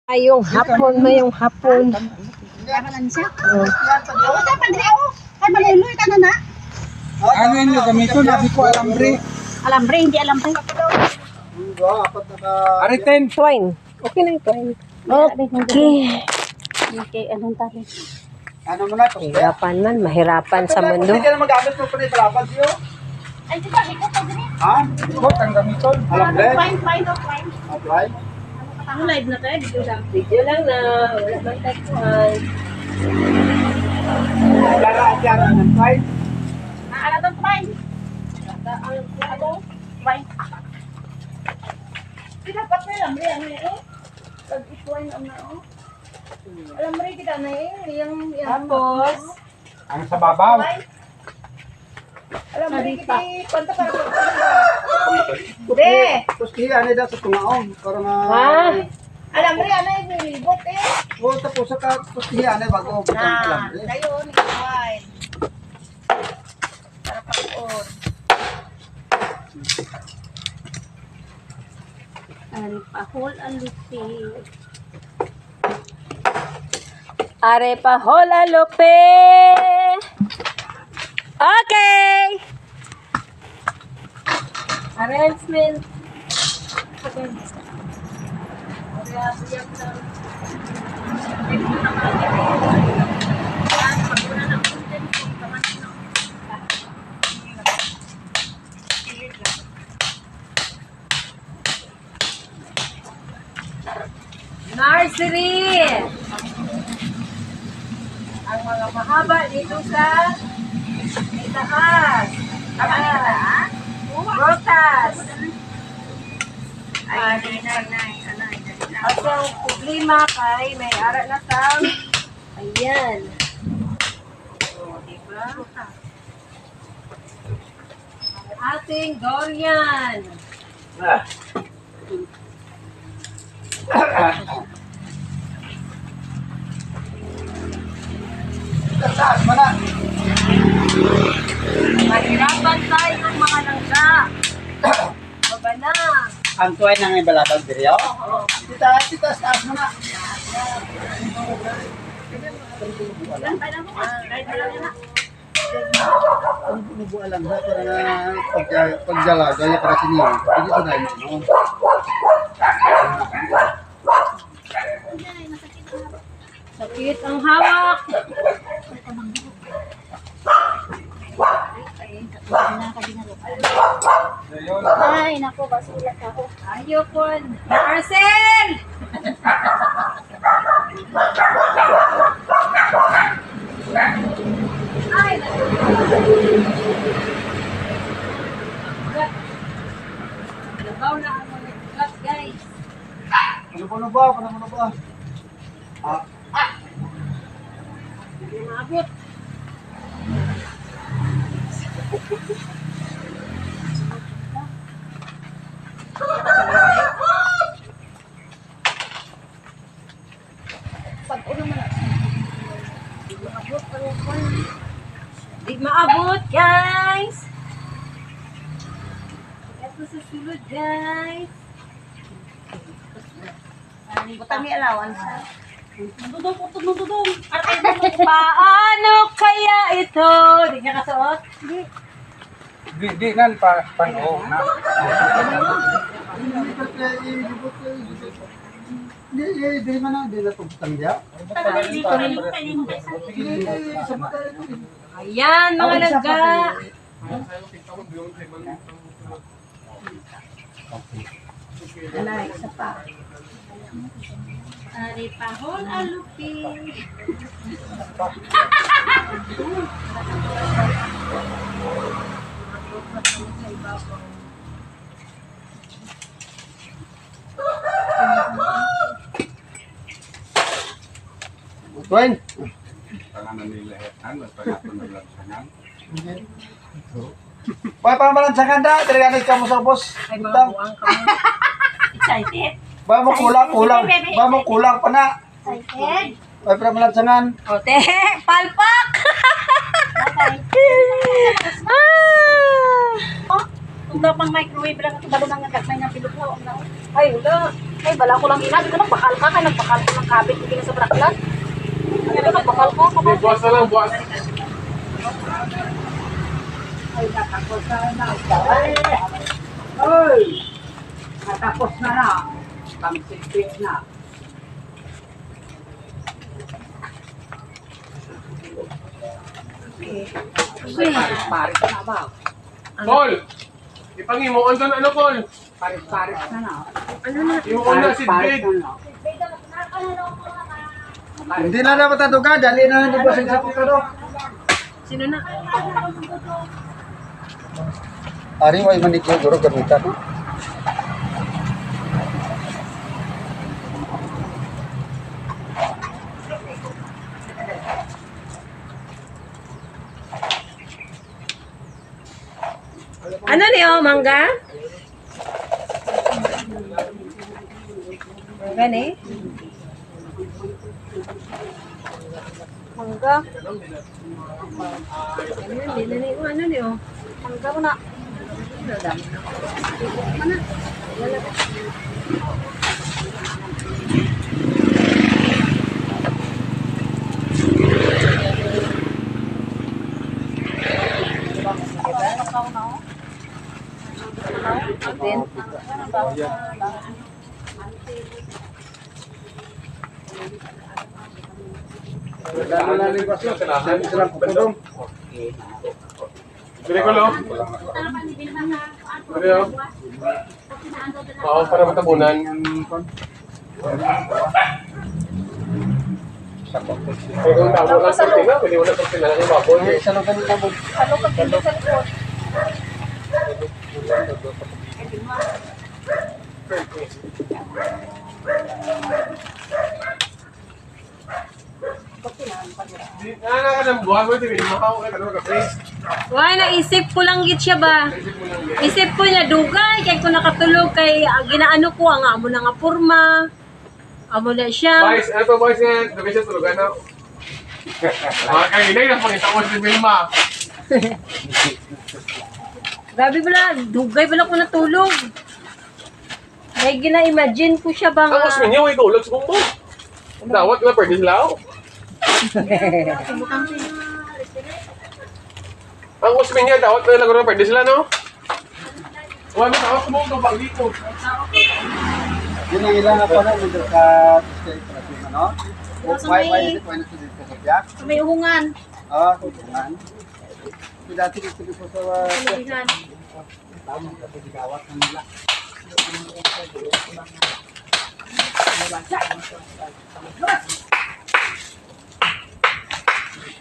Mayong hapon, mayong hapon. Kabalan siya. Oo, dapat dire ako. Kay maluloy ka na na. Ano yun yung gamito? Nabi ko alambre. Alambre, hindi alambre. Aritin. Twine. Okay na yung twine. Okay. Okay, anong tali? Ano mo na ito? Mahirapan man, mahirapan sa mundo. Hindi ka na magamit mo pa rin palapad siyo. Ay, di ba, ikaw pa dire? Ha? Ikot ang gamito. Alambre. Fine. Apply. Ang live na tayo, dito lang. Video lang na, wala man tagpuan. Lara ng fine. Naala tong fine. Ano? Fine. Dapat na alambre, ano eh. Pag-ituin ang na, oh. Alambre kita na eh. Yung Tapos, Ang sa babaw. alambre kita, kwanta para Be! Tapos kaya ano daw sa tungaong. Para nga... Alambre, ano yung nilibot eh. O tapos sa tapos kaya ano bago. Na, dayon, ikawain. Para pag-on. Ari pahol ang lupi. are pa hola lope. Okay. Arrangement. Nursery. Ang mga mahaba dito sa itaas. Rotas. Ay, nay. At yung problema kay may ara na tang ayan. O, diba? Ang ating durian. Taas mo na. Mahirapan tayo mga langga. Baba na. Ang tuway nang ibalabag diri oh. Tita, taas mo na. Ang binubuan lang sa para pagdalaga ya para siniyo. Hindi ko na yun. Sakit ang hawak. Ay, nako, basulat ako. Ayokon. Marcel! Ay! Labaw na ang mga class, guys. Ano ba? Hindi maabot. Di maabot, guys. Ito sa sulod, guys. Butang ni allowance. Nududong. Paano kaya ito? Di niya kasuot? Di nan pano na. Di mana di na tugtang dia. Ayan, mga langga. Isa pa. Ari pahol alupi. Tuan. Pa malansangan da, dari kamu sa boss. Ay, mga buwang ka mo. Excited? Ba mo kulang pa na. Excited? Ay para malansangan. O, te, palpak! Kung daw pang microwave lang ito, balo nang nagkakmay ng piluklaw. Ang Ay, wala. Ay, bala ko lang inag. Ikaw nagbakal ka. Kaya nagbakal ko ng kabit. Hindi na sa braklan. Ay, nagbakal ka. Buwas na lang, buwas. Ay, natapos na na. Ay! Natapos na na. Pang-sipit na. Paris na ba? Col! Ipangimuon doon, ano, Col? Paris na na. Imuon na si Big. Hindi na dapat ito ka, dali na hindi ba sa putado. Sino na? Ari, ay manikyo, guro, gamitan. Ano niyo, mangga? Mangga ni? Mangga. Ano niyo? Mangga mo na. Dalo na rin ba siya? Dali silang putado. Bili ko, lo. Bili, oh. Oo, para matabunan. Ay, kung tabo lang sa tinga, pwede mo na pag tinala ng baboy. Ay, sa lugar nila mo. Ano ka dito sa likod? Nana ka ng buwan mo, hindi makaw ka ng kape. Why, naisip ko lang git siya ba? Isip ko niya, dugay, kaya ko nakatulog, kay ginaano ko, ang amo na nga porma. Amo na siya. Boys, ano to boys nga? Sabi siya tulugan na. Mga kainay na pangita ko si Vilma. Grabe pala, dugay pala ko natulog. May gina-imagine ko siya ba Ang nga. usmin niya, way kaulag sa kumbo. Dawat na pwede lao. Ang usmin niya, dawat na lang pwede sila, no? Wala na tawag mo ito pag dito. Yun ang ilang ako na, medyo ka state operation, ano? Why is it when it's dito sa biyak? May uhungan. Ah, tutungan. Dati dito dito sa... Uhungan. Tama, kasi gawat na nila.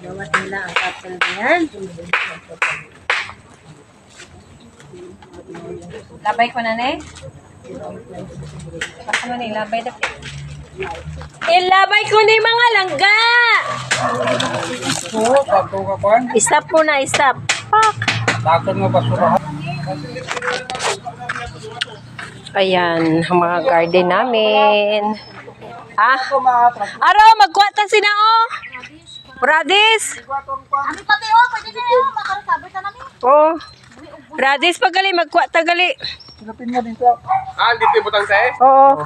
Gawat nila ang kapal niyan. Labay ko na, ne? Ano ni, labay na. Ilabay ko ni mga langga! Oo, pagto ka pa. Stop mo na, stop. Pak! Takot nga basura. Ayan, ang mga garden namin. Ah, Ako ma-attract. Aro, magkuha ta sinao. Radis. Ano pati oh, pwede na yun. Makarecover ka namin. Oh. Radis pagali, magkuha ta gali. Silapin nga dito. Ah, dito yung butang sa'yo? Oo.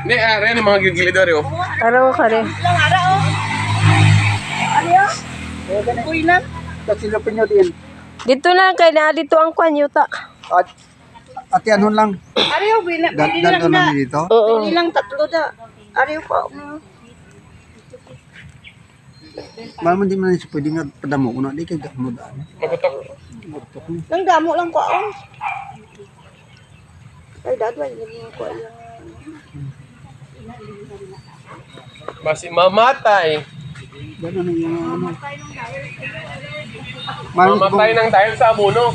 Hindi, rin yung mga gilid-gilid oh. Aro ka rin. Ilang ara oh. Ano yun? Uy lang. Tapos silapin nyo din. Dito na, kay na dito ang kwanyuta. At yan lang. Ariyo, bili lang Dito na. na dito. Oo. Bili lang tatlo da. Ariyo pa. Mama, hindi man siya pwede nga padamo ko na. Di kay gamo daan. Magutok. Butok ni. Nang damo lang pa oh. Ay, dadwa, hindi ko alam. Basi mamatay. Gano'n na yung ano. Mamatay ng dahil sa amuno.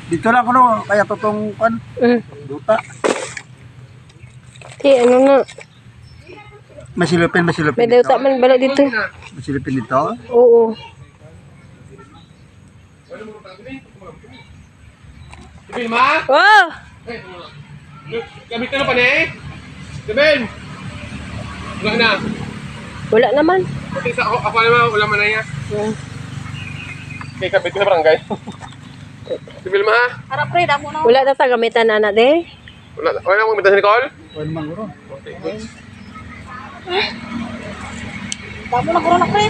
Dito lang ko no. Kaya totong kan. Duta. Ano na. Masilipin May dito. dawta man bala dito. Masilipin dito. Oo. Vilma? Oh! Gamit ka na pa na eh. Sabihin. Wala na. Wala naman. Kasi sa ako naman, wala man na yan. Kay kapit ko sa barangay. Si Vilma ha? Harap pre, damo na. Wala na ta gamitan na de. Wala mong minta si Nicole? Kuan manguro. Okay, good. Damo na corona pre.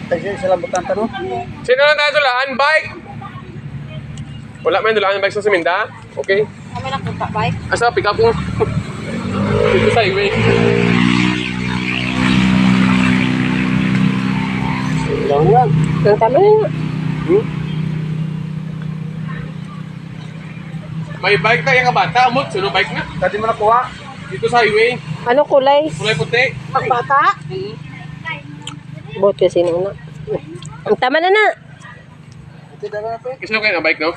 Tayo sa lambutan tanong. Sino na tayo dulaan? Bike? Wala man dulaan ng bike sa Siminda? Okay. Kami lang punta bike. Asa, pick up mo. Dito sa highway. Lang yan. Ang tama na. May bike tayo ka bata. Amot, sino bike na? Dati mo nakuha. Dito sa highway. Ano kulay? Kulay puti. Magbata. Bot kasi nuna. Ang tama na na. Ito dala na pe. Kasi kayo na bike, no?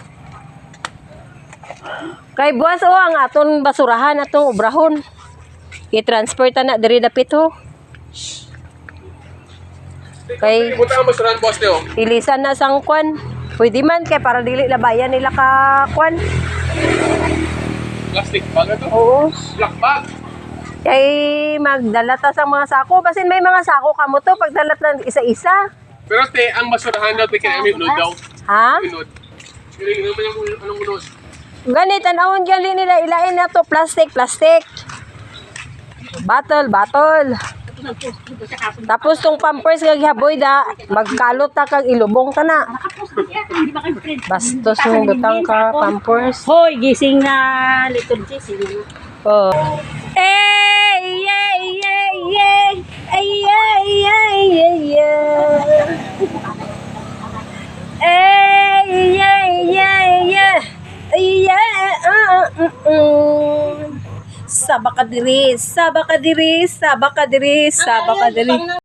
Kay buwas o ang aton basurahan atong obrahon. I-transfer ta na diri dapit ho. Kay Punta ang basuran, boss niyo. ilisan na sang kwan. Pwede man kay para dili labayan nila ka kwan. Plastic bag ito. Oo. Black bag. Kay magdala ta sa mga sako. Basin may mga sako kamo to pagdalat ng isa-isa. Pero te, ang basurahan daw, te, kaya unod daw. Ha? Unod. Pero yun naman yung anong unod. Ganit, tanawon gali nila ilain na to plastic. Battle. Tapos tong pampers kag haboy da, magkalot ta kag ilubong ta na. Bastos mo butang ka pampers. Hoy, gising na little gising. Oh. Ay, ay, ay, ay. Ay, ay, ay, ay, ay. Ay, ay, ay, ay. Ay, Sabaka diri.